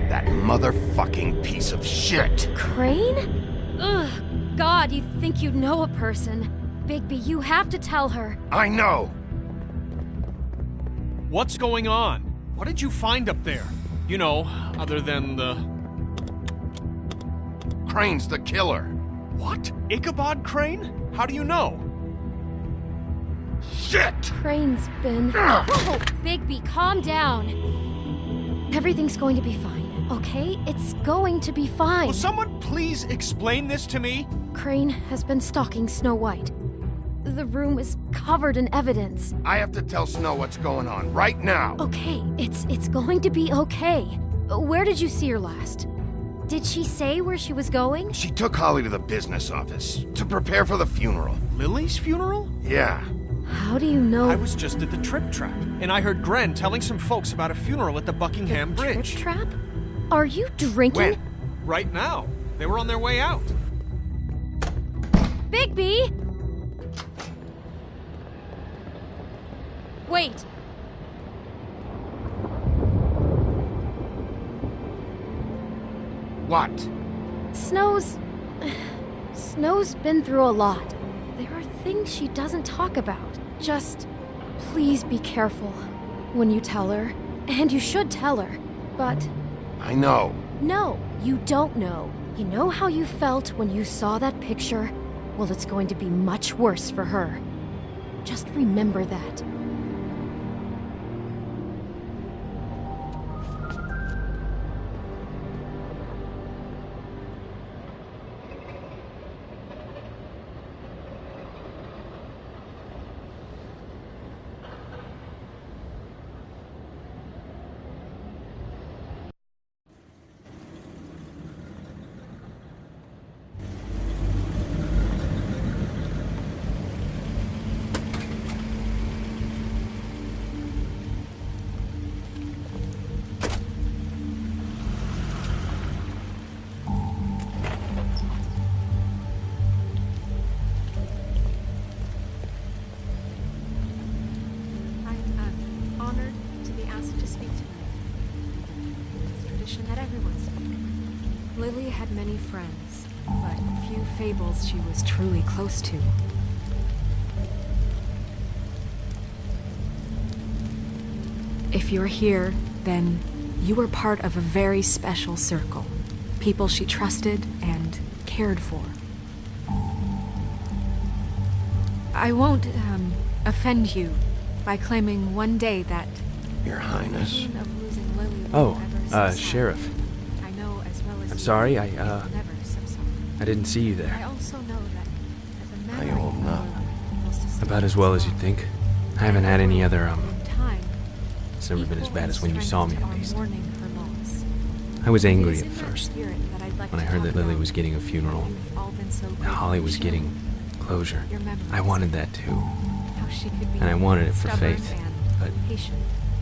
That motherfucking piece of shit! Crane? Ugh, God, you think you know a person. Bigby, you have to tell her. I know! What's going on? What did you find up there? You know, other than the... Crane's the killer. What? Ichabod Crane? How do you know? Shit! Crane's been... Whoa, Bigby, calm down. Everything's going to be fine, okay? It's going to be fine. Will someone please explain this to me? Crane has been stalking Snow White. The room is covered in evidence. I have to tell Snow what's going on right now. Okay, it's going to be okay. Where did you see her last? Did she say where she was going? She took Holly to the business office to prepare for the funeral. Lily's funeral? Yeah. How do you know? I was just at the Trip Trap, and I heard Gren telling some folks about a funeral at the Buckingham Bridge. Trip Trap? Are you drinking? When? Right now. They were on their way out. Bigby! Wait. What? Snow's been through a lot. There are things she doesn't talk about. Just please be careful when you tell her. And you should tell her. But I know. no, you don't know. You know how you felt when you saw that picture? Well, it's going to be much worse for her. Just remember that. I'm honored to be asked to speak tonight. It's tradition that everyone speak. Lily had many friends, but few fables she was truly close to. If you're here, then you were part of a very special circle. People she trusted and cared for. I won't, offend you by claiming one day that Your Highness. pain of losing Lily will Oh, ever subside. Sheriff. I know as well as I'm you sorry, that I, it will never subside. I didn't see you I there. also know that Are you holding up? About as well as you'd think. I haven't had any other, In time, it's never been as bad as when you saw me, at least. mourning her loss. I was It angry is at in that first, spirit that I'd like when I to heard talk that Lily about was getting a funeral, you've all been so and grateful Holly to was share getting closure. your memories. I wanted that too. How she could be And I wanted it for stubborn Faith, and but patient,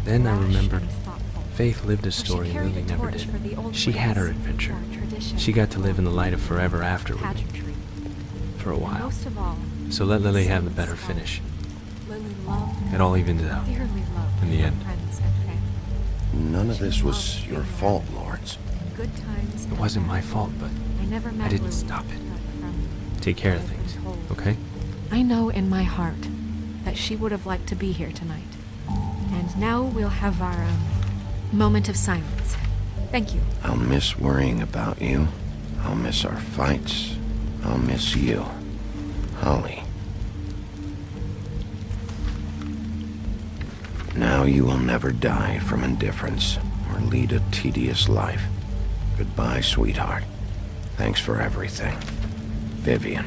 then I rash remembered and thoughtful. Faith lived a How she story carried Lily the never torch for the did. old She had her ways, adventure. for tradition, She got to live in the light of forever after we, pageantry. for a And while. most of all, So let Lily have the better scholar. finish. Lily loved, It all evens out. dearly loved In the her end. friends and family. None of She this was loved your being fault, around. Lords. In good times It and wasn't my bad. fault, but I never met I didn't Lily, stop it. but from take care of what I've been things, told. okay? I know in my heart that she would have liked to be here tonight. And now we'll have our moment of silence. Thank you. I'll miss worrying about you. I'll miss our fights. I'll miss you. Holly. Now you will never die from indifference or lead a tedious life. Goodbye, sweetheart. Thanks for everything. Vivian.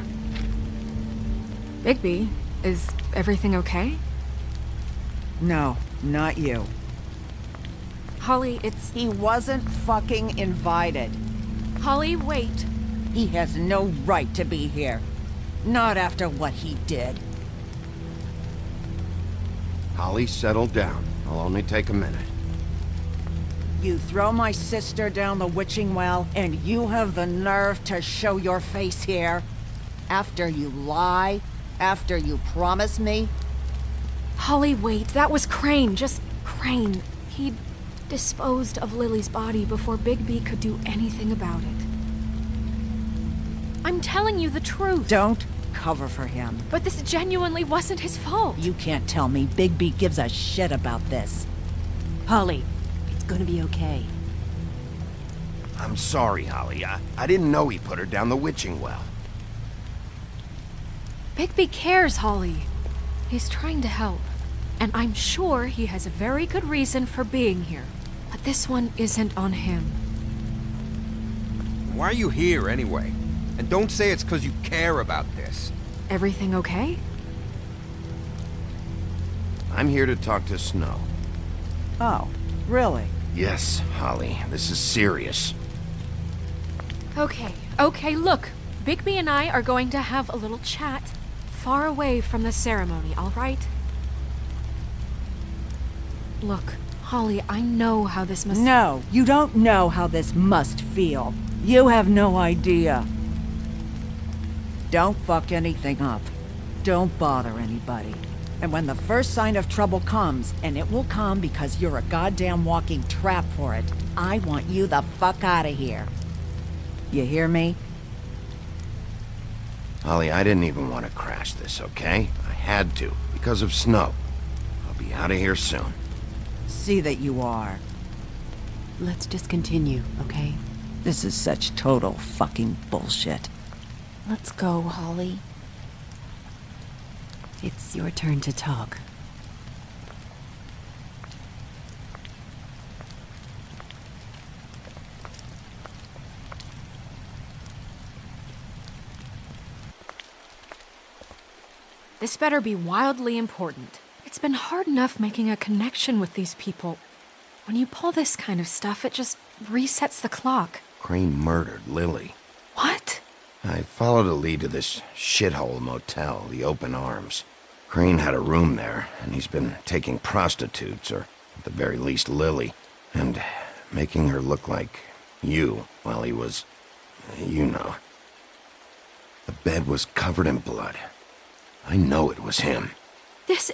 Bigby, is everything okay? No, not you. Holly, it's... He wasn't fucking invited. Holly, wait. He has no right to be here. Not after what he did. Holly, settle down. I'll only take a minute. You throw my sister down the witching well, and you have the nerve to show your face here? After you lie? After you promise me? Holly, wait. That was Crane. Just Crane. He... disposed of Lily's body before Bigby could do anything about it. I'm telling you the truth. Don't cover for him. But this genuinely wasn't his fault. You can't tell me Bigby gives a shit about this. Holly, it's gonna be okay. I'm sorry, Holly. I didn't know he put her down the witching well. Bigby cares, Holly. He's trying to help. And I'm sure he has a very good reason for being here. But this one isn't on him. Why are you here, anyway? And don't say it's because you care about this. Everything okay? I'm here to talk to Snow. Oh, really? Yes, Holly. This is serious. Okay, look. Bigby and I are going to have a little chat far away from the ceremony, all right? Look, Holly, I know how this must... No, you don't know how this must feel. You have no idea. Don't fuck anything up. Don't bother anybody. And when the first sign of trouble comes, and it will come because you're a goddamn walking trap for it, I want you the fuck out of here. You hear me? Holly, I didn't even want to crash this, okay? I had to, because of Snow. I'll be out of here soon. See that you are. Let's just continue, okay? This is such total fucking bullshit. Let's go, Holly. It's your turn to talk. This better be wildly important. It's been hard enough making a connection with these people. When you pull this kind of stuff, it just resets the clock. Crane murdered Lily. What? I followed a lead to this shithole motel, the Open Arms. Crane had a room there, and he's been taking prostitutes, or at the very least Lily, and making her look like you while he was, you know. The bed was covered in blood. I know it was him. This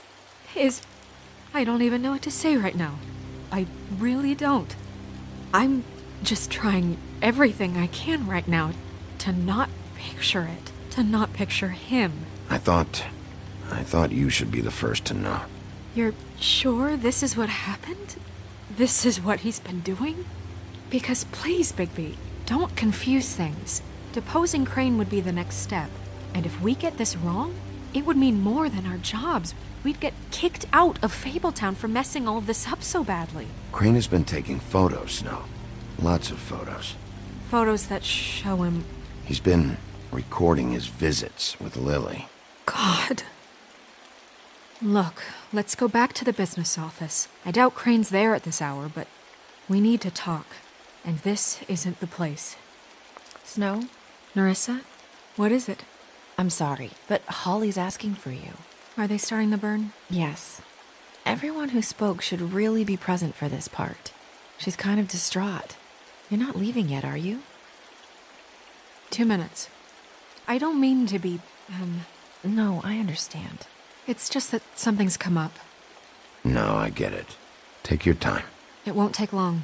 is... I don't even know what to say right now. I really don't. I'm just trying everything I can right now to not picture it, to not picture him. I thought you should be the first to know. You're sure this is what happened? This is what he's been doing? Because please, Bigby, don't confuse things. Deposing Crane would be the next step. And if we get this wrong, it would mean more than our jobs. We'd get kicked out of Fabletown for messing all of this up so badly. Crane has been taking photos, Snow. Lots of photos. Photos that show him... He's been recording his visits with Lily. God. Look, let's go back to the business office. I doubt Crane's there at this hour, but we need to talk. And this isn't the place. Snow? Nerissa? What is it? I'm sorry, but Holly's asking for you. Are they starting the burn? Yes. Everyone who spoke should really be present for this part. She's kind of distraught. You're not leaving yet, are you? 2 minutes. I don't mean to be, No, I understand. It's just that something's come up. No, I get it. Take your time. It won't take long.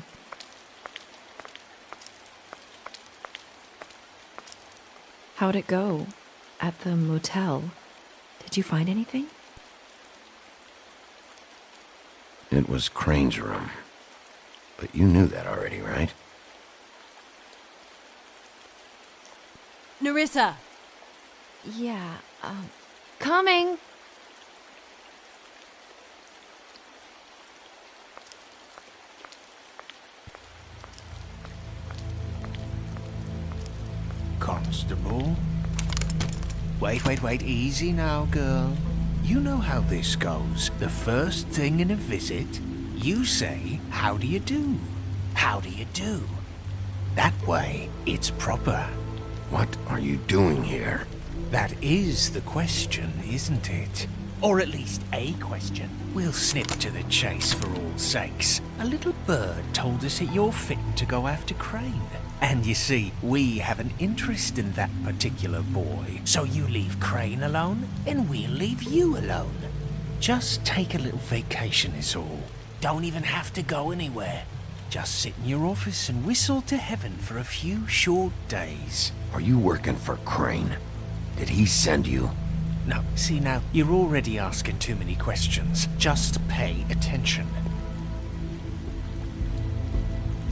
How'd it go? At the motel? Did you find anything? It was Crane's room. But you knew that already, right? Nerissa! Yeah, coming! Constable? Wait, easy now, girl. You know how this goes. The first thing in a visit, you say, how do you do? How do you do? That way, it's proper. What are you doing here? That is the question, isn't it? Or at least a question. We'll snip to the chase for all sakes. A little bird told us that you're fitting to go after Crane. And you see, we have an interest in that particular boy. So you leave Crane alone, and we'll leave you alone. Just take a little vacation is all. Don't even have to go anywhere. Just sit in your office and whistle to heaven for a few short days. Are you working for Crane? Did he send you? No, see now, you're already asking too many questions. Just pay attention.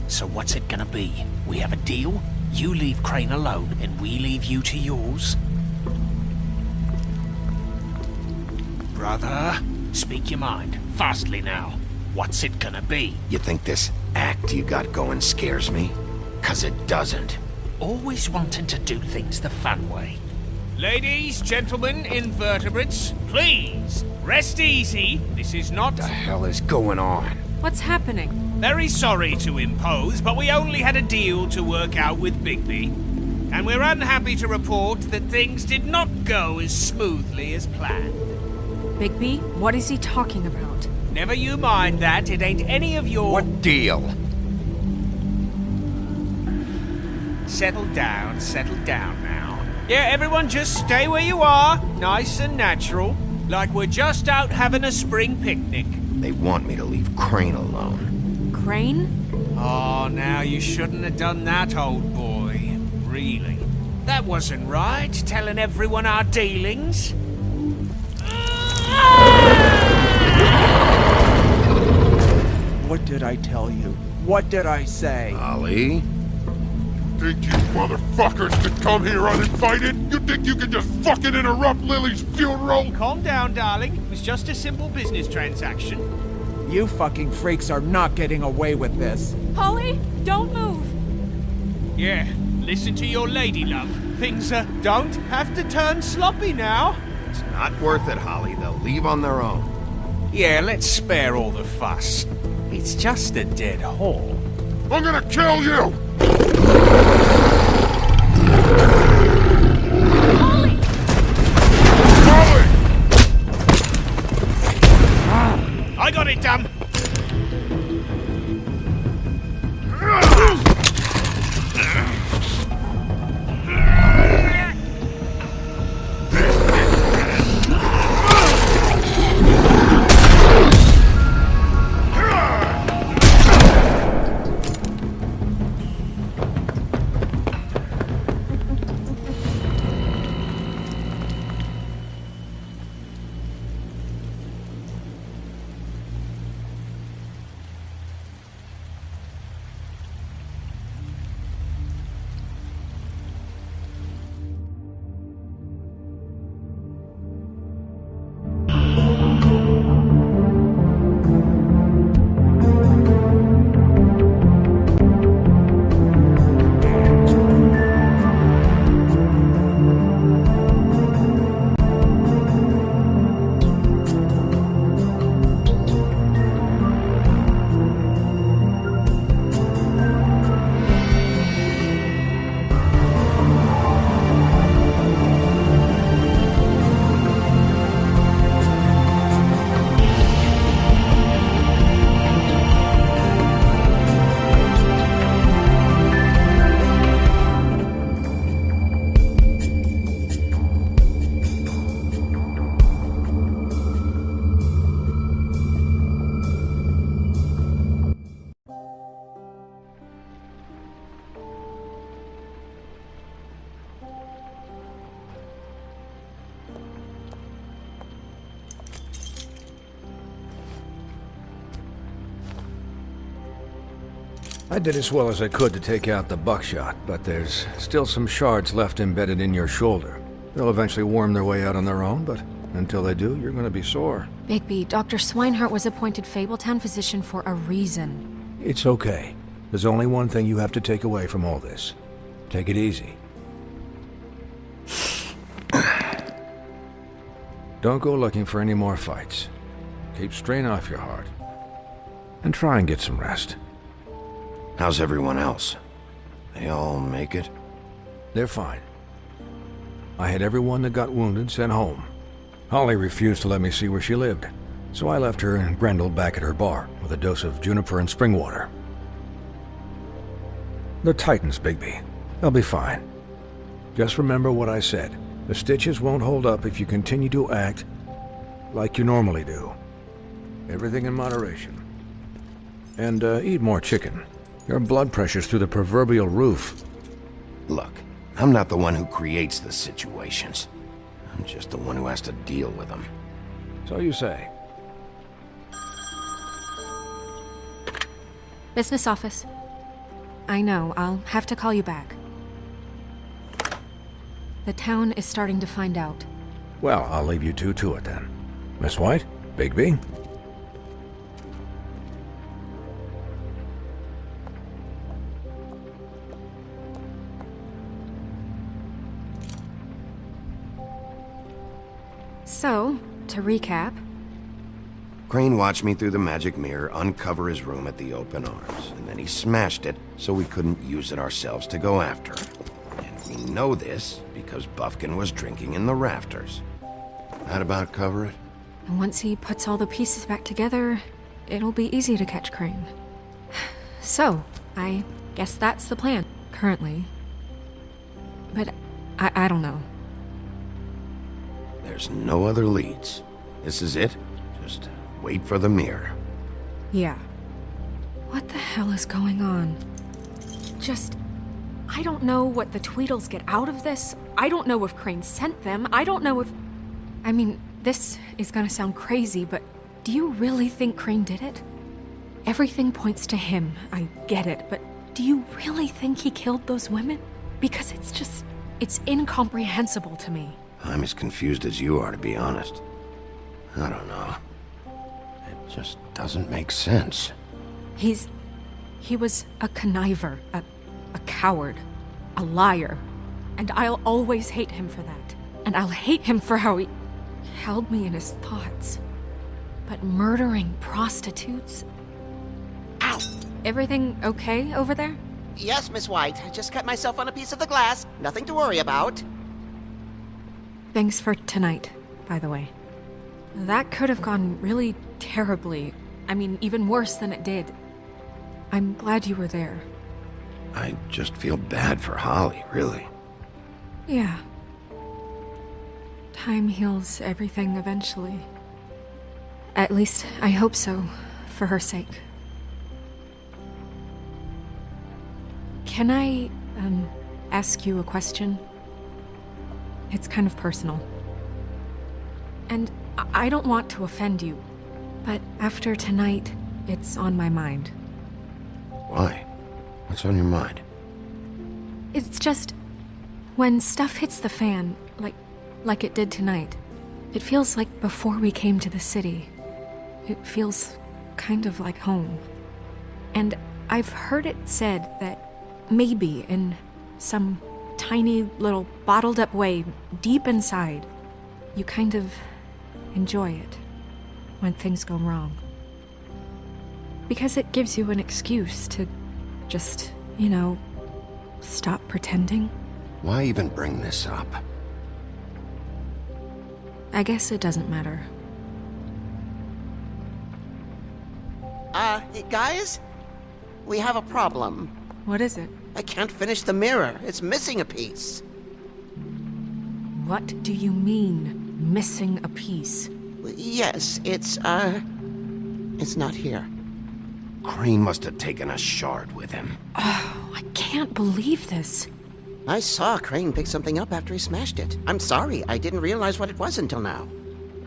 So what's it gonna be? We have a deal? You leave Crane alone, and we leave you to yours? Brother, speak your mind. Fastly now. What's it gonna be? You think this act you got going scares me? 'Cause it doesn't. Always wanting to do things the fun way. Ladies, gentlemen, invertebrates, please, rest easy. This is not... The hell is going on? What's happening? Very sorry to impose, but we only had a deal to work out with Bigby. And we're unhappy to report that things did not go as smoothly as planned. Bigby, what is he talking about? Never you mind that, it ain't any of your... What deal? Settle down now. Yeah, everyone just stay where you are, nice and natural, like we're just out having a spring picnic. They want me to leave Crane alone. Crane? Oh, now you shouldn't have done that, old boy. Really. That wasn't right, telling everyone our dealings. What did I tell you? What did I say? Ollie? Think you motherfuckers could come here uninvited? You think you can just fucking interrupt Lily's funeral? Calm down, darling. It was just a simple business transaction. You fucking freaks are not getting away with this. Holly, don't move! Yeah, listen to your lady, love. Things don't have to turn sloppy now. It's not worth it, Holly. They'll leave on their own. Yeah, let's spare all the fuss. It's just a dead hole. I'm gonna kill you! Holly! Holly! I got it done! I did as well as I could to take out the buckshot, but there's still some shards left embedded in your shoulder. They'll eventually worm their way out on their own, but until they do, you're gonna be sore. Bigby, Dr. Swinehart was appointed Fabletown physician for a reason. It's okay. There's only one thing you have to take away from all this. Take it easy. Don't go looking for any more fights. Keep strain off your heart. And try and get some rest. How's everyone else? They all make it? They're fine. I had everyone that got wounded sent home. Holly refused to let me see where she lived, so I left her and Grendel back at her bar with a dose of juniper and spring water. They're Titans, Bigby. They'll be fine. Just remember what I said. The stitches won't hold up if you continue to act like you normally do. Everything in moderation. And eat more chicken. Your blood pressure's through the proverbial roof. Look, I'm not the one who creates the situations. I'm just the one who has to deal with them. So you say. Business office. I know, I'll have to call you back. The town is starting to find out. Well, I'll leave you two to it then. Miss White? Bigby? So, to recap, Crane watched me through the magic mirror uncover his room at the open arms, and then he smashed it so we couldn't use it ourselves to go after him. And we know this because Buffkin was drinking in the rafters. That about cover it? and once he puts all the pieces back together, it'll be easy to catch Crane. So, I guess that's the plan, currently. But I don't know. There's no other leads. This is it. Just wait for the mirror. Yeah. What the hell is going on? I don't know what the Tweedles get out of this. I don't know if Crane sent them. I don't know if... I mean, this is gonna sound crazy, but do you really think Crane did it? Everything points to him, I get it, but do you really think he killed those women? Because it's incomprehensible to me. I'm as confused as you are, to be honest. I don't know. It just doesn't make sense. He was a conniver, a coward, a liar. And I'll always hate him for that. And I'll hate him for how he held me in his thoughts. But murdering prostitutes? Ow! Everything okay over there? Yes, Miss White. I just cut myself on a piece of the glass. Nothing to worry about. Thanks for tonight, by the way. That could have gone really terribly. I mean, even worse than it did. I'm glad you were there. I just feel bad for Holly, really. Yeah. Time heals everything eventually. At least, I hope so, for her sake. Can I, ask you a question? It's kind of personal. And I don't want to offend you, but after tonight, it's on my mind. Why? What's on your mind? It's just, when stuff hits the fan, like it did tonight, it feels like before we came to the city. It feels kind of like home. And I've heard it said that maybe in some tiny little bottled up way deep inside, you kind of enjoy it when things go wrong. Because it gives you an excuse to just, stop pretending. Why even bring this up? I guess it doesn't matter. Guys? We have a problem. What is it? I can't finish the mirror. It's missing a piece. What do you mean, missing a piece? Yes, it's not here. Crane must have taken a shard with him. Oh, I can't believe this. I saw Crane pick something up after he smashed it. I'm sorry, I didn't realize what it was until now.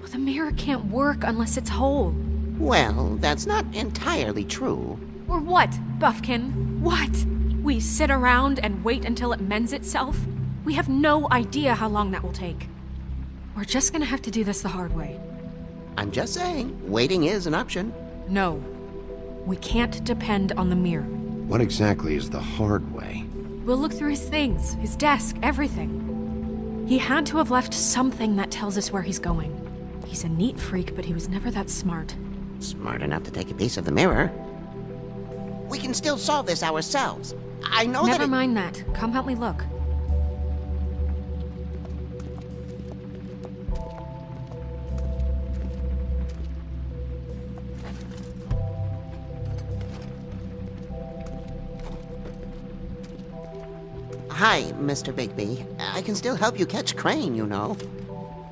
Well, the mirror can't work unless it's whole. Well, that's not entirely true. Or what, Buffkin? What? We sit around and wait until it mends itself? We have no idea how long that will take. We're just gonna have to do this the hard way. I'm just saying, waiting is an option. No. We can't depend on the mirror. What exactly is the hard way? We'll look through his things, his desk, everything. He had to have left something that tells us where he's going. He's a neat freak, but he was never that smart. Smart enough to take a piece of the mirror. We can still solve this ourselves. I know Never mind that. Come help me look. Hi, Mr. Bigby. I can still help you catch Crane, you know.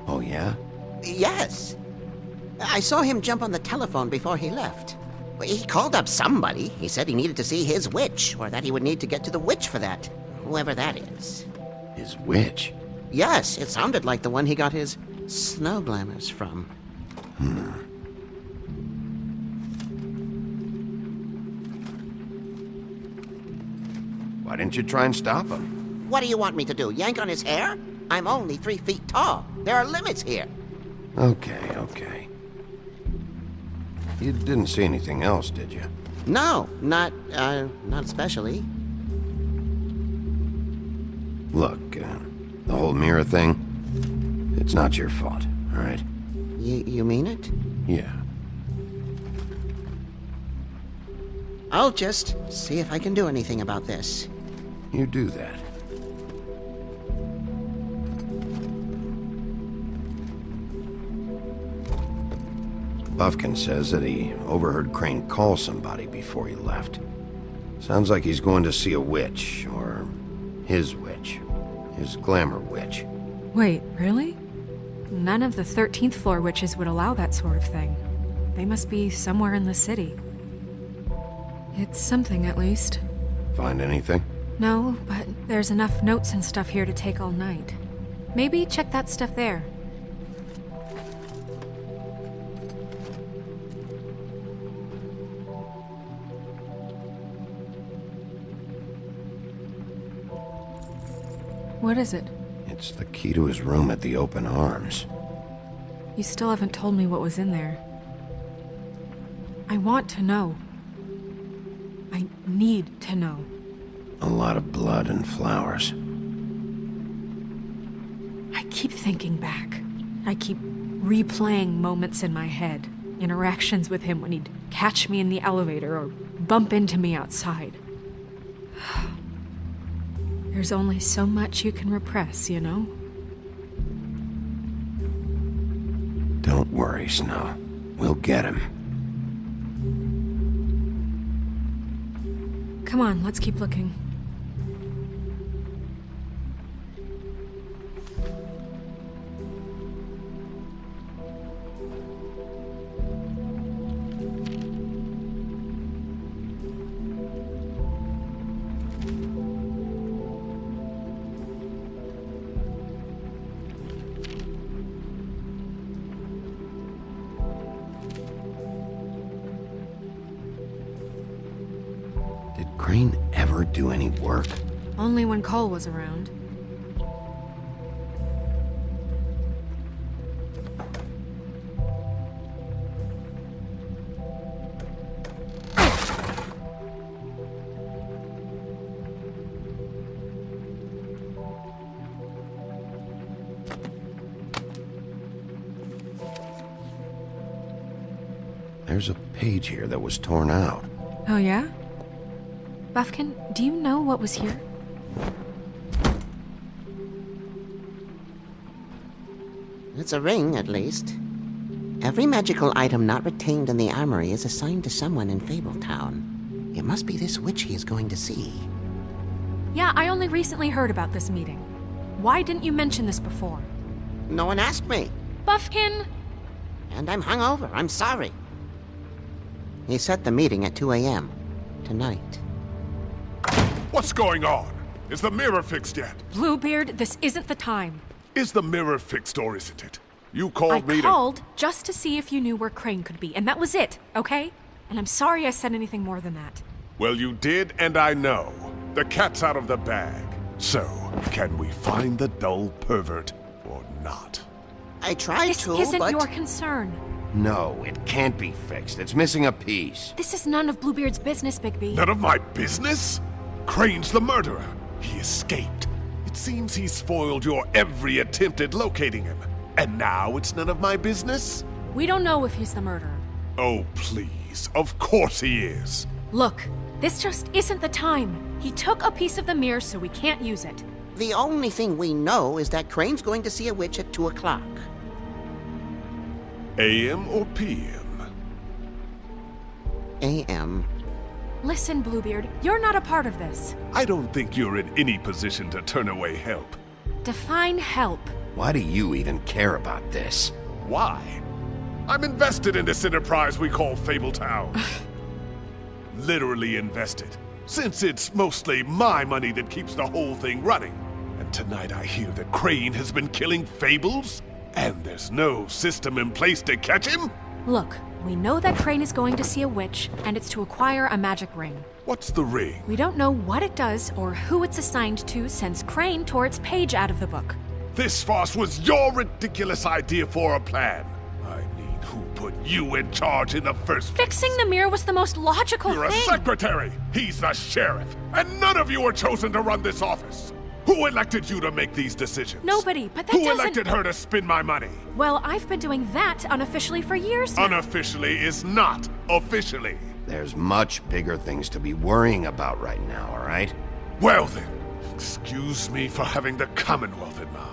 Oh, yeah? Yes. I saw him jump on the telephone before he left. He called up somebody. He said he needed to see his witch, or that he would need to get to the witch for that. Whoever that is. His witch? Yes, it sounded like the one he got his snow glamours from. Why didn't you try and stop him? What do you want me to do, yank on his hair? I'm only 3 feet tall. There are limits here. Okay. You didn't see anything else, did you? No, not especially. Look, the whole mirror thing, it's not your fault, all right? You mean it? Yeah. I'll just see if I can do anything about this. You do that. Buffkin says that he overheard Crane call somebody before he left. Sounds like he's going to see a witch, or his witch. His glamour witch. Wait, really? None of the 13th floor witches would allow that sort of thing. They must be somewhere in the city. It's something, at least. Find anything? No, but there's enough notes and stuff here to take all night. Maybe check that stuff there. What is it? It's the key to his room at the Open Arms. You still haven't told me what was in there. I want to know. I need to know. A lot of blood and flowers. I keep thinking back. I keep replaying moments in my head. Interactions with him when he'd catch me in the elevator or bump into me outside. There's only so much you can repress, you know? Don't worry, Snow. We'll get him. Come on, let's keep looking. Did Crane ever do any work? Only when Cole was around. There's a page here that was torn out. Oh, yeah? Buffkin, do you know what was here? It's a ring, at least. Every magical item not retained in the armory is assigned to someone in Fabletown. It must be this witch he is going to see. Yeah, I only recently heard about this meeting. Why didn't you mention this before? No one asked me. Buffkin! And I'm hungover. I'm sorry. He set the meeting at 2 a.m. tonight. What's going on? Is the mirror fixed yet? Bluebeard, this isn't the time. Is the mirror fixed or isn't it? You called me I called just to see if you knew where Crane could be, and that was it, okay? And I'm sorry I said anything more than that. Well, you did, and I know. The cat's out of the bag. So, can we find the dull pervert or not? I tried This to, isn't but... your concern. No, it can't be fixed. It's missing a piece. This is none of Bluebeard's business, Bigby. None of my business? Crane's the murderer. He escaped. It seems he's foiled your every attempt at locating him. And now it's none of my business? We don't know if he's the murderer. Oh, please. Of course he is. Look, this just isn't the time. He took a piece of the mirror, so we can't use it. The only thing we know is that Crane's going to see a witch at 2 o'clock. AM or PM? AM. Listen, Bluebeard, you're not a part of this. I don't think you're in any position to turn away help. Define help. Why do you even care about this? Why? I'm invested in this enterprise we call Fabletown. literally invested, since it's mostly my money that keeps the whole thing running. And tonight I hear that Crane has been killing Fables, and there's no system in place to catch him? Look, we know that Crane is going to see a witch, and it's to acquire a magic ring. What's the ring? We don't know what it does or who it's assigned to since Crane tore its page out of the book. This farce was your ridiculous idea for a plan. I mean, who put you in charge in the first place? Fixing the mirror was the most logical You're thing. a secretary! He's the sheriff! And none of you were chosen to run this office! Who elected you to make these decisions? Nobody, but that Who doesn't... elected her to spend my money? Well, I've been doing that unofficially for years now. Unofficially is not officially. There's much bigger things to be worrying about right now, all right? Well then, excuse me for having the Commonwealth in mind.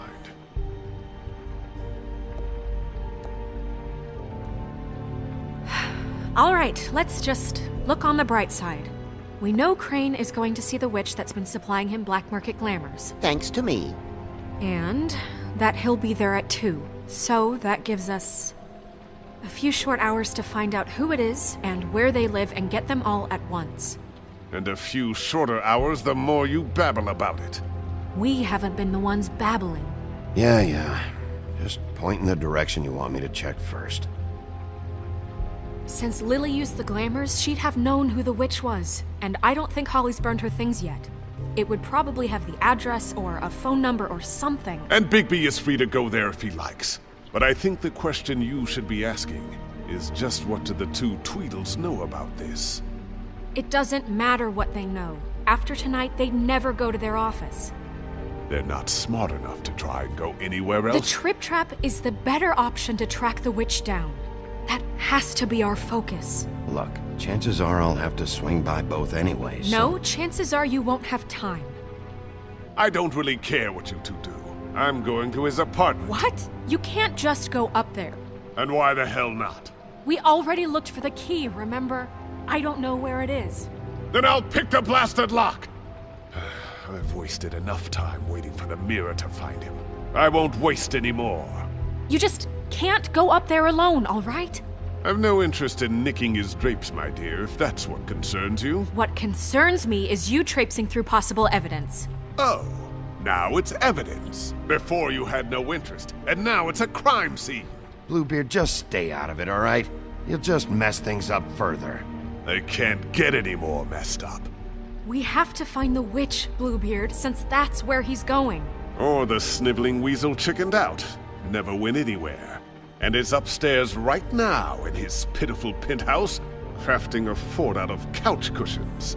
All right, let's just look on the bright side. We know Crane is going to see the witch that's been supplying him black market glamours. Thanks to me. And that he'll be there at 2. So that gives us a few short hours to find out who it is and where they live and get them all at once. And a few shorter hours the more you babble about it. We haven't been the ones babbling. Yeah. Just point in the direction you want me to check first. Since Lily used the glamours, she'd have known who the witch was, and I don't think Holly's burned her things yet. It would probably have the address or a phone number or something. And Bigby is free to go there if he likes. But I think the question you should be asking is just what do the two Tweedles know about this? It doesn't matter what they know. After tonight, they'd never go to their office. They're not smart enough to try and go anywhere The else. Trip Trap is the better option to track the witch down. That has to be our focus. Look, chances are I'll have to swing by both anyways. No, chances are you won't have time. I don't really care what you two do. I'm going to his apartment. What? You can't just go up there. And why the hell not? We already looked for the key, remember? I don't know where it is. Then I'll pick the blasted lock! I've wasted enough time waiting for the mirror to find him. I won't waste any more. You just can't go up there alone, all right? I've no interest in nicking his drapes, my dear, if that's what concerns you. What concerns me is you traipsing through possible evidence. Oh, now it's evidence. Before you had no interest, and now it's a crime scene. Bluebeard, just stay out of it, all right? You'll just mess things up further. They can't get any more messed up. We have to find the witch, Bluebeard, since that's where he's going. Or the sniveling weasel chickened out. Never went anywhere. And is upstairs right now in his pitiful penthouse, crafting a fort out of couch cushions.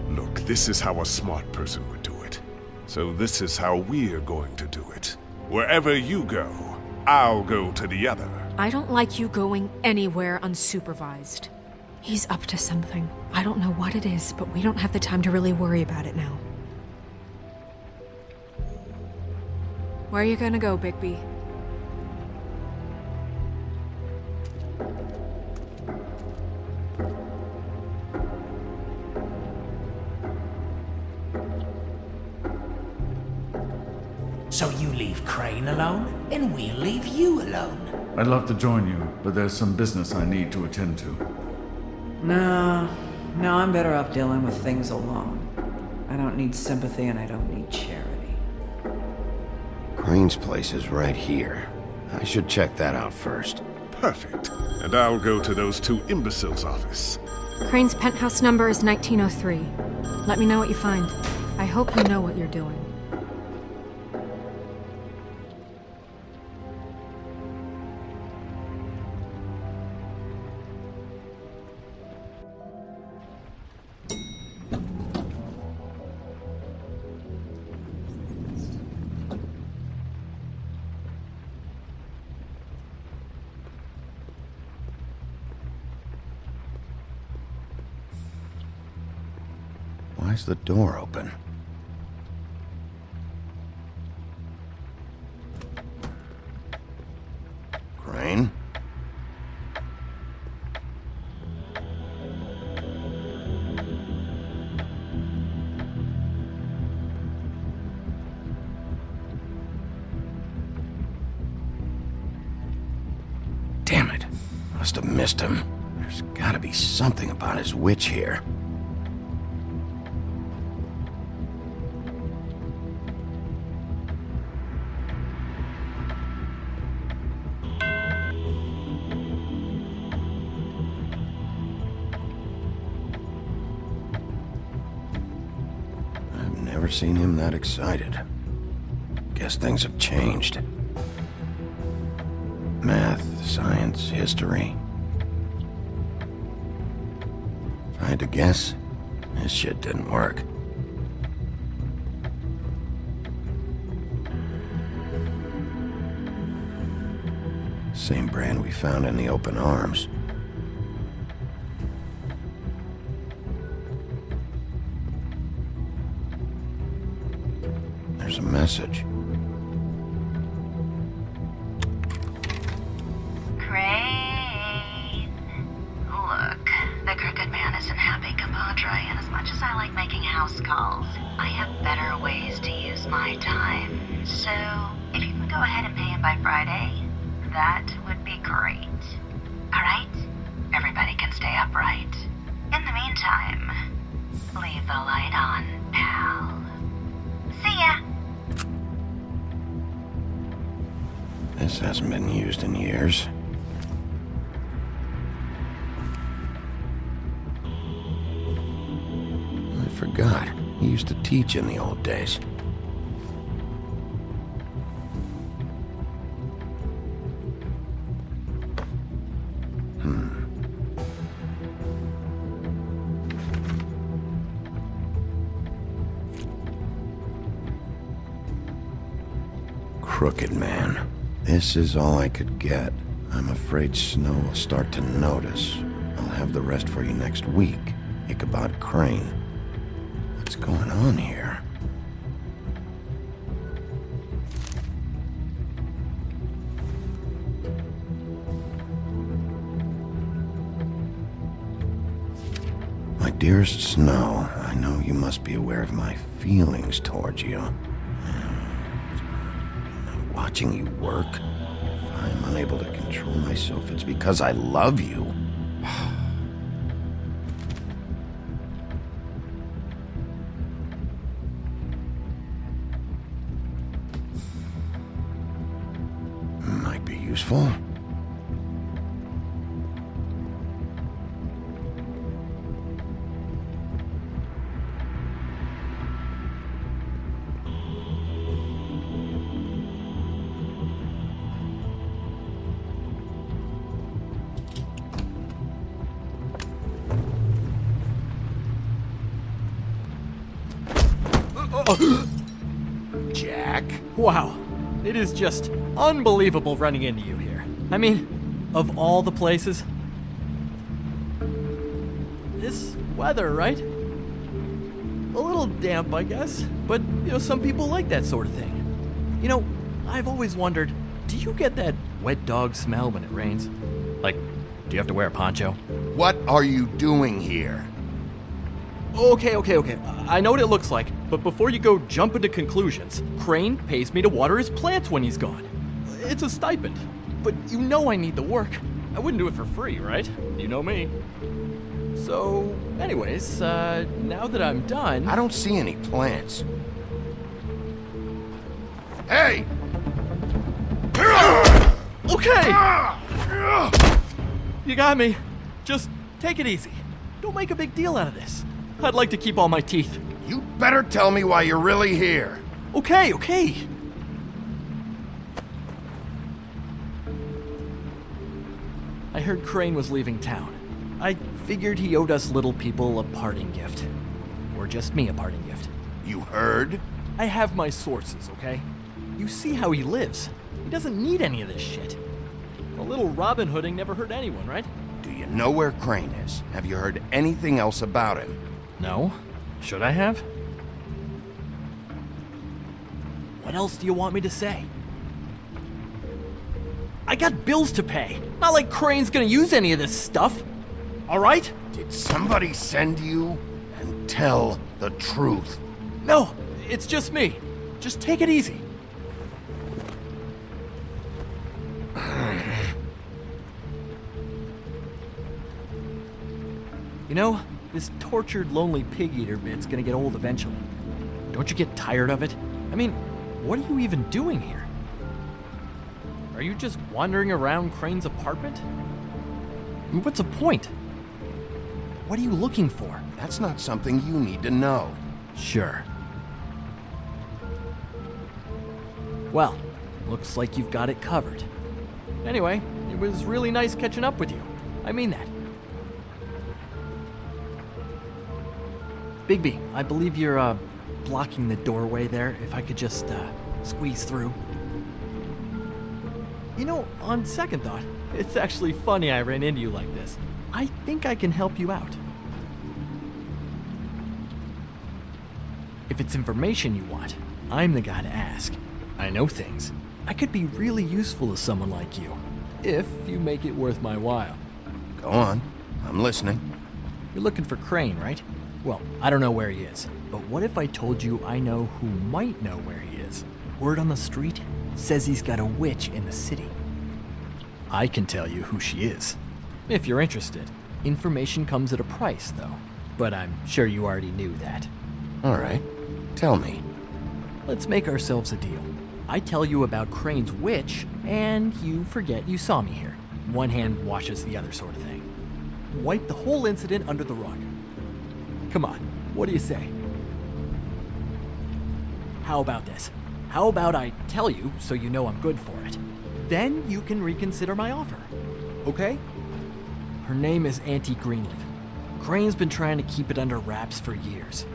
Look, this is how a smart person would do it. So this is how we're going to do it. Wherever you go, I'll go to the other. I don't like you going anywhere unsupervised. He's up to something. I don't know what it is, but we don't have the time to really worry about it now. Where are you gonna go, Bigby? So you leave Crane alone, and we'll leave you alone. I'd love to join you, but there's some business I need to attend to. No, I'm better off dealing with things alone. I don't need sympathy and I don't need charity. Crane's place is right here. I should check that out first. Perfect. And I'll go to those two imbeciles' office. Crane's penthouse number is 1903. Let me know what you find. I hope you know what you're doing. Why's the door open? Crane? Damn it. Must have missed him. There's gotta be something about his witch here. seen him that excited. Guess things have changed. Math, science, history. If I had to guess, this shit didn't work. Same brand we found in the open arms. There's a message. Crane. Look, the Crooked Man isn't happy, compadre, and as much as I like making house calls, I have better ways to use my time. So, if you can go ahead and pay him by Friday, that would be great. Alright? Everybody can stay upright. In the meantime, leave the light on, pal. See ya! This hasn't been used in years. I forgot. He used to teach in the old days. Crooked Man. This is all I could get. I'm afraid Snow will start to notice. I'll have the rest for you next week. Ichabod Crane. What's going on here? My dearest Snow, I know you must be aware of my feelings towards you. Watching you work, if I'm unable to control myself, it's because I love you. Might be useful. Jack? Wow. It is just unbelievable running into you here. I mean, of all the places. This weather, right? A little damp, I guess. But, some people like that sort of thing. I've always wondered, do you get that wet dog smell when it rains? Like, do you have to wear a poncho? What are you doing here? Okay. I know what it looks like, but before you go jumping to conclusions, Crane pays me to water his plants when he's gone. It's a stipend, but I need the work. I wouldn't do it for free, right? You know me. So, anyways, now that I'm done... I don't see any plants. Hey! Okay! You got me. Just take it easy. Don't make a big deal out of this. I'd like to keep all my teeth. You better tell me why you're really here. Okay. I heard Crane was leaving town. I figured he owed us little people a parting gift. Or just me a parting gift. You heard? I have my sources, okay? You see how he lives. He doesn't need any of this shit. A little Robin Hooding never hurt anyone, right? Do you know where Crane is? Have you heard anything else about him? No. Should I have? What else do you want me to say? I got bills to pay. Not like Crane's gonna use any of this stuff. All right? Did somebody send you? And tell the truth. No, it's just me. Just take it easy. This tortured, lonely pig-eater bit's gonna get old eventually. Don't you get tired of it? I mean, what are you even doing here? Are you just wandering around Crane's apartment? I mean, what's the point? What are you looking for? That's not something you need to know. Sure. Well, looks like you've got it covered. Anyway, it was really nice catching up with you. I mean that. Bigby, I believe you're, blocking the doorway there. If I could just, squeeze through. You know, on second thought, it's actually funny I ran into you like this. I think I can help you out. If it's information you want, I'm the guy to ask. I know things. I could be really useful to someone like you, if you make it worth my while. Go on. I'm listening. You're looking for Crane, right? Well, I don't know where he is, but what if I told you I know who might know where he is? Word on the street says he's got a witch in the city. I can tell you who she is, if you're interested. Information comes at a price, though, but I'm sure you already knew that. All right. Tell me. Let's make ourselves a deal. I tell you about Crane's witch, and you forget you saw me here. One hand washes the other sort of thing. Wipe the whole incident under the rug. Come on, what do you say? How about this? How about I tell you so you know I'm good for it? Then you can reconsider my offer. Okay? Her name is Auntie Greenleaf. Crane's been trying to keep it under wraps for years.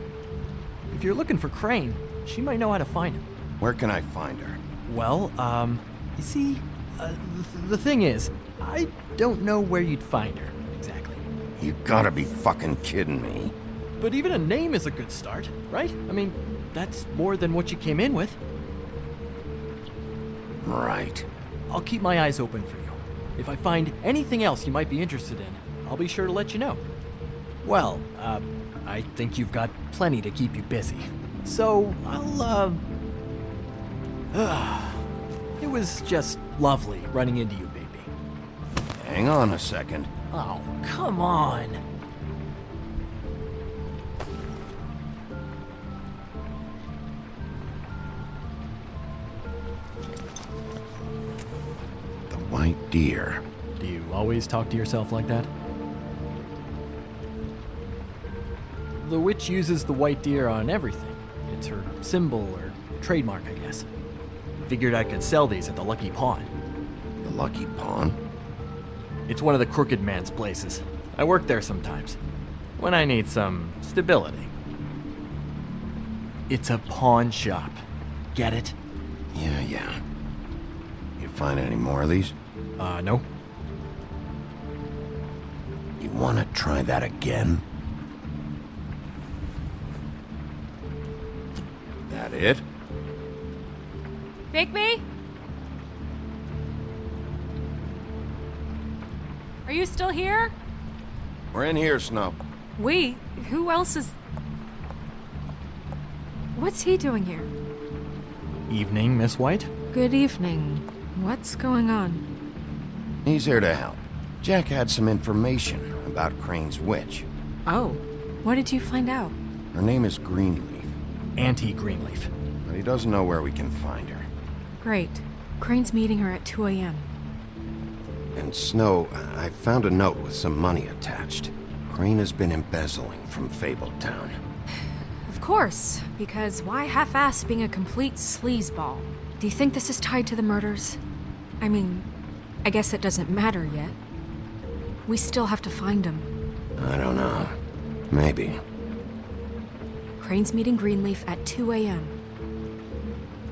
If you're looking for Crane, she might know how to find him. Where can I find her? Well, you see, the thing is, I don't know where you'd find her, exactly. You gotta be fucking kidding me. But even a name is a good start, right? I mean, that's more than what you came in with. Right. I'll keep my eyes open for you. If I find anything else you might be interested in, I'll be sure to let you know. Well, I think you've got plenty to keep you busy. So, it was just lovely running into you, baby. Hang on a second. Oh, come on. The white deer. Do you always talk to yourself like that? The witch uses the white deer on everything. It's her symbol or trademark, I guess. Figured I could sell these at the Lucky Pawn. The Lucky Pawn? It's one of the crooked man's places. I work there sometimes, when I need some stability. It's a pawn shop. Get it? Yeah. You find any more of these? No. You wanna try that again? That it? Bigby? Are you still here? We're in here, Snow. We? Who else is... What's he doing here? Evening, Miss White? Good evening. What's going on? He's here to help. Jack had some information about Crane's witch. Oh, what did you find out? Her name is Greenleaf. Auntie Greenleaf. But he doesn't know where we can find her. Great. Crane's meeting her at 2 a.m. And Snow, I found a note with some money attached. Crane has been embezzling from Fabletown. Of course, because why half-ass being a complete sleazeball? Do you think this is tied to the murders? I mean, I guess it doesn't matter yet. We still have to find him. I don't know. Maybe. Crane's meeting Greenleaf at 2 a.m.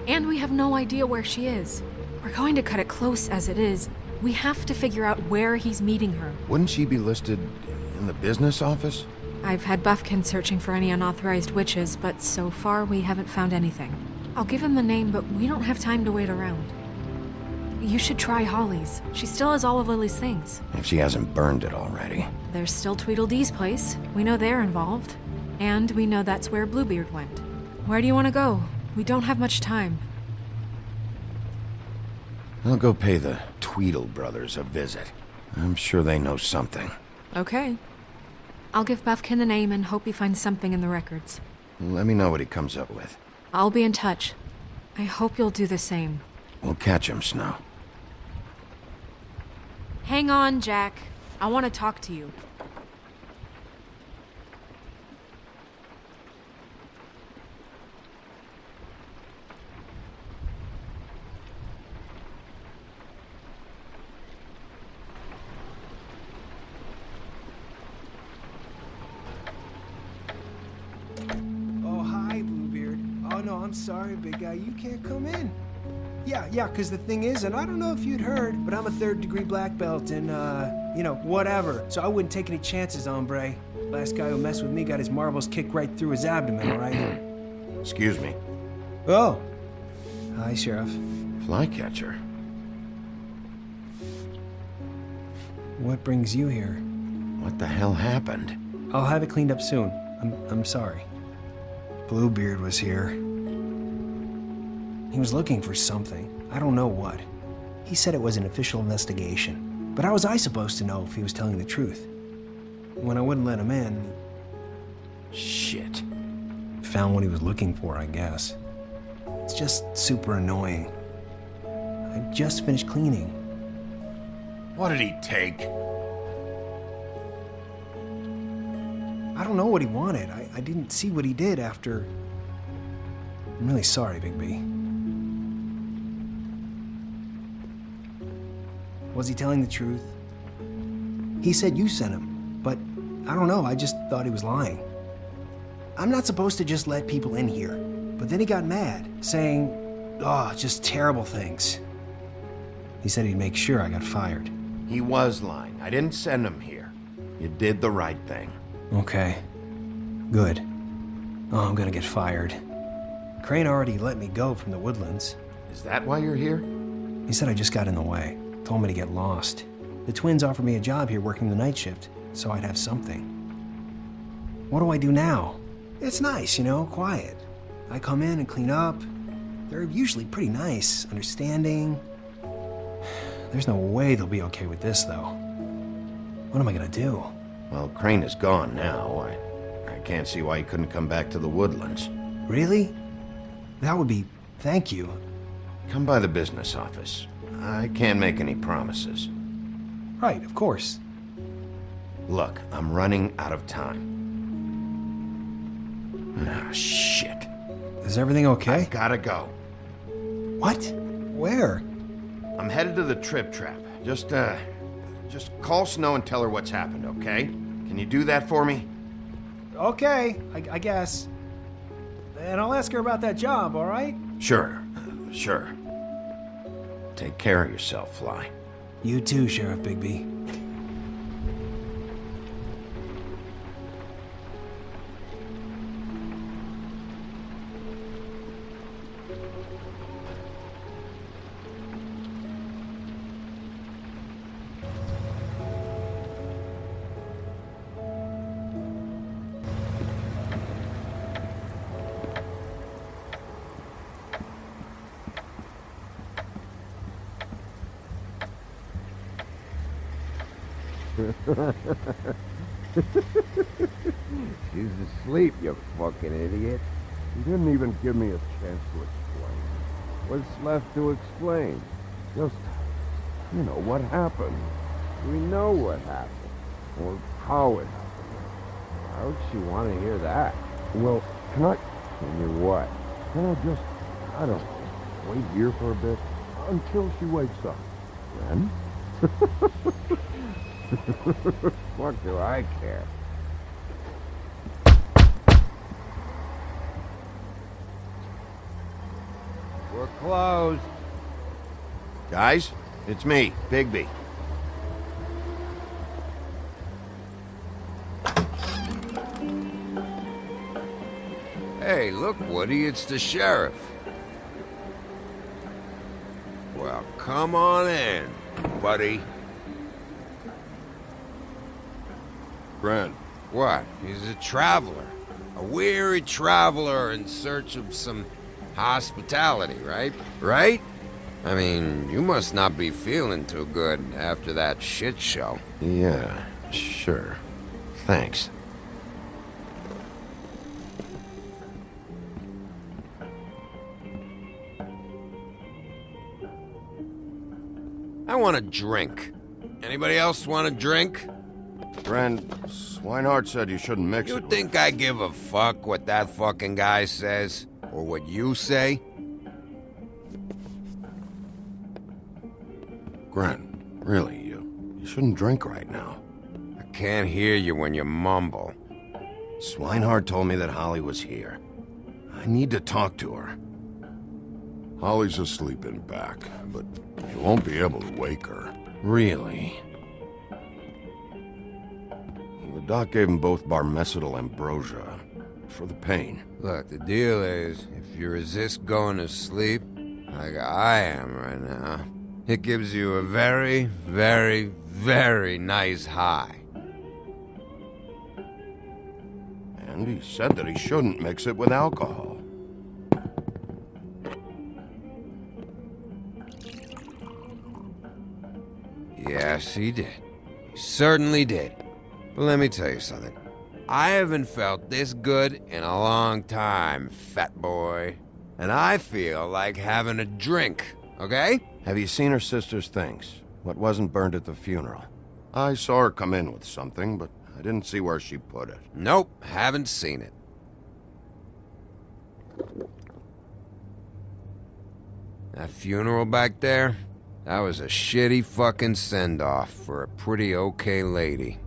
And we have no idea where she is. We're going to cut it close as it is. We have to figure out where he's meeting her. Wouldn't she be listed in the business office? I've had Buffkin searching for any unauthorized witches, but so far we haven't found anything. I'll give him the name, but we don't have time to wait around. You should try Holly's. She still has all of Lily's things. If she hasn't burned it already. There's still Tweedledee's place. We know they're involved. And we know that's where Bluebeard went. Where do you want to go? We don't have much time. I'll go pay the Tweedle brothers a visit. I'm sure they know something. Okay. I'll give Buffkin the name and hope he finds something in the records. Let me know what he comes up with. I'll be in touch. I hope you'll do the same. We'll catch him, Snow. Hang on, Jack. I want to talk to you. I'm sorry, big guy. You can't come in. Yeah, because the thing is, and I don't know if you'd heard, but I'm a 3rd-degree black belt and, whatever. So I wouldn't take any chances, hombre. Last guy who messed with me got his marbles kicked right through his abdomen, all right? Excuse me. Oh. Hi, Sheriff. Flycatcher. What brings you here? What the hell happened? I'll have it cleaned up soon. I'm sorry. Bluebeard was here. He was looking for something. I don't know what. He said it was an official investigation. But how was I supposed to know if he was telling the truth? When I wouldn't let him in... Shit. Found what he was looking for, I guess. It's just super annoying. I just finished cleaning. What did he take? I don't know what he wanted. I didn't see what he did after... I'm really sorry, Bigby. Was he telling the truth? He said you sent him, but I don't know, I just thought he was lying. I'm not supposed to just let people in here, but then he got mad, saying, just terrible things. He said he'd make sure I got fired. He was lying. I didn't send him here. You did the right thing. Okay. Good. Oh, I'm gonna get fired. Crane already let me go from the Woodlands. Is that why you're here? He said I just got in the way. Told me to get lost. The twins offered me a job here working the night shift, so I'd have something. What do I do now? It's nice, quiet. I come in and clean up. They're usually pretty nice, understanding. There's no way they'll be okay with this, though. What am I gonna do? Well, Crane is gone now. I can't see why he couldn't come back to the Woodlands. Really? That would be... thank you. Come by the business office. I can't make any promises. Right, of course. Look, I'm running out of time. Ah, shit. Is everything okay? I gotta go. What? Where? I'm headed to the Trip Trap. Just call Snow and tell her what's happened, okay? Can you do that for me? Okay, I guess. And I'll ask her about that job, all right? Sure. Take care of yourself, Fly. You too, Sheriff Bigby. She's asleep, you fucking idiot. You didn't even give me a chance to explain. What's left to explain? Just, what happened. We know what happened. Or how it happened. Why would she want to hear that? Well, can you what? Can I just, I don't know, wait here for a bit until she wakes up? Then? What do I care? We're closed. Guys, it's me, Bigby. Hey, look, Woody, it's the sheriff. Well, come on in, buddy. Grant. What? He's a traveler. A weary traveler in search of some hospitality, right? Right? I mean, you must not be feeling too good after that shit show. Yeah, sure. Thanks. I want a drink. Anybody else want a drink? Friend, Swinehart said you shouldn't mix it You with... think I give a fuck what that fucking guy says? Or what you say? Grant, really, you shouldn't drink right now. I can't hear you when you mumble. Swinehart told me that Holly was here. I need to talk to her. Holly's asleep in back, but you won't be able to wake her. Really? The doc gave them both Barmecidal ambrosia for the pain. Look, the deal is, if you resist going to sleep, like I am right now, it gives you a very, very, very nice high. And he said that he shouldn't mix it with alcohol. Yes, he did. He certainly did. But let me tell you something. I haven't felt this good in a long time, fat boy. And I feel like having a drink, okay? Have you seen her sister's things? What wasn't burned at the funeral? I saw her come in with something, but I didn't see where she put it. Nope, haven't seen it. That funeral back there? That was a shitty fucking send-off for a pretty okay lady.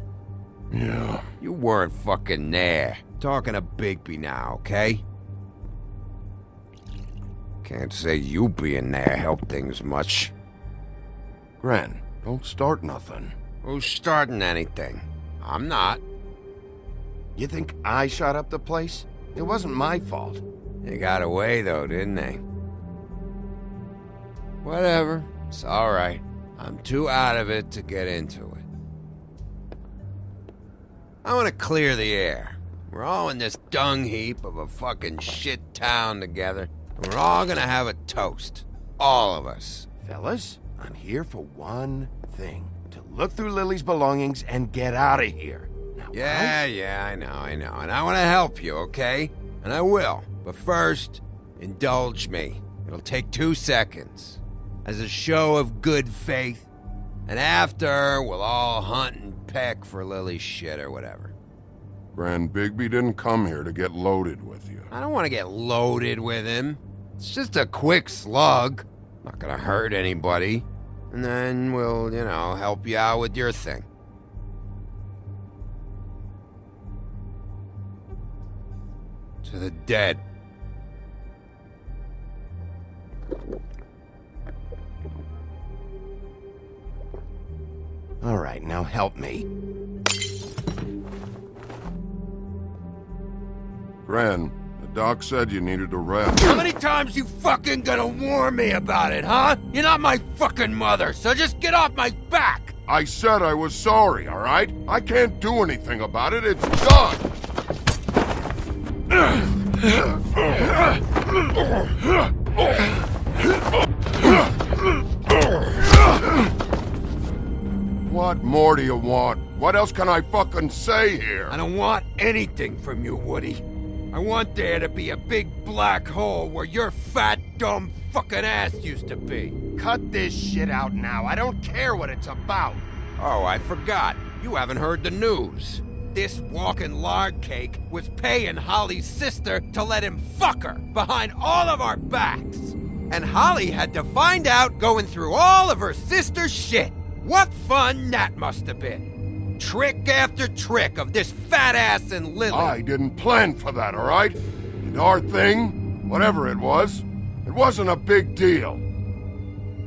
Yeah. You weren't fucking there. Talking to Bigby now, okay? Can't say you being there helped things much. Gren, don't start nothing. Who's starting anything? I'm not. You think I shot up the place? It wasn't my fault. They got away though, didn't they? Whatever. It's alright. I'm too out of it to get into it. I want to clear the air. We're all in this dung heap of a fucking shit town together, and we're all gonna have a toast. All of us. Fellas, I'm here for one thing. To look through Lily's belongings and get out of here. Now, Yeah, I know. And I want to help you, okay? And I will. But first, indulge me. It'll take 2 seconds. As a show of good faith. And after, we'll all hunt and peck for Lily's shit or whatever. Grand Bigby didn't come here to get loaded with you. I don't want to get loaded with him. It's just a quick slug. Not gonna hurt anybody. And then we'll, help you out with your thing. To the dead. All right, now help me. Gran, the doc said you needed a rest. How many times you fucking gonna warn me about it, huh? You're not my fucking mother, so just get off my back! I said I was sorry, all right? I can't do anything about it. It's done. What more do you want? What else can I fucking say here? I don't want anything from you, Woody. I want there to be a big black hole where your fat, dumb fucking ass used to be. Cut this shit out now. I don't care what it's about. Oh, I forgot. You haven't heard the news. This walking lard cake was paying Holly's sister to let him fuck her behind all of our backs. And Holly had to find out going through all of her sister's shit. What fun that must have been. Trick after trick of this fat ass and Lily. I didn't plan for that, all right? And our thing, whatever it wasn't a big deal.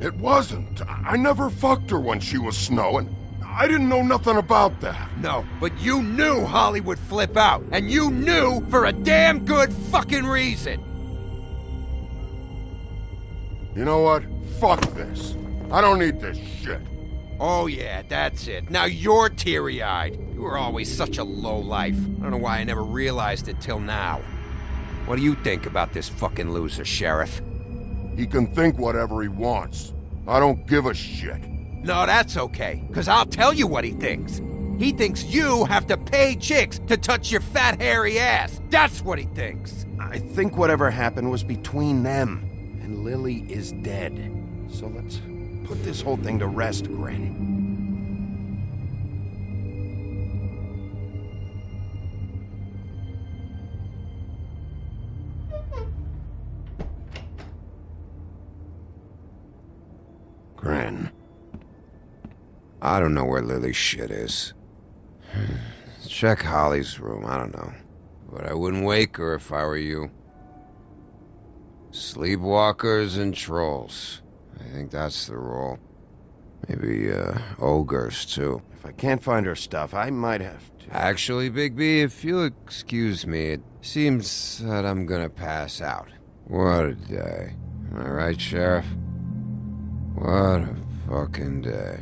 It wasn't. I never fucked her when she was snowing. I didn't know nothing about that. No, but you knew Holly would flip out. And you knew for a damn good fucking reason. You know what? Fuck this. I don't need this shit. Oh yeah, that's it. Now you're teary-eyed. You were always such a lowlife. I don't know why I never realized it till now. What do you think about this fucking loser, Sheriff? He can think whatever he wants. I don't give a shit. No, that's okay, because I'll tell you what he thinks. He thinks you have to pay chicks to touch your fat, hairy ass. That's what he thinks. I think whatever happened was between them. And Lily is dead. So let's put this whole thing to rest, Gren. Gren. I don't know where Lily's shit is. Check Holly's room, I don't know. But I wouldn't wake her if I were you. Sleepwalkers and trolls. I think that's the rule. Maybe, ogres, too. If I can't find her stuff, I might have to... Actually, Bigby, if you'll excuse me, it seems that I'm gonna pass out. What a day. Am I right, Sheriff? What a fucking day.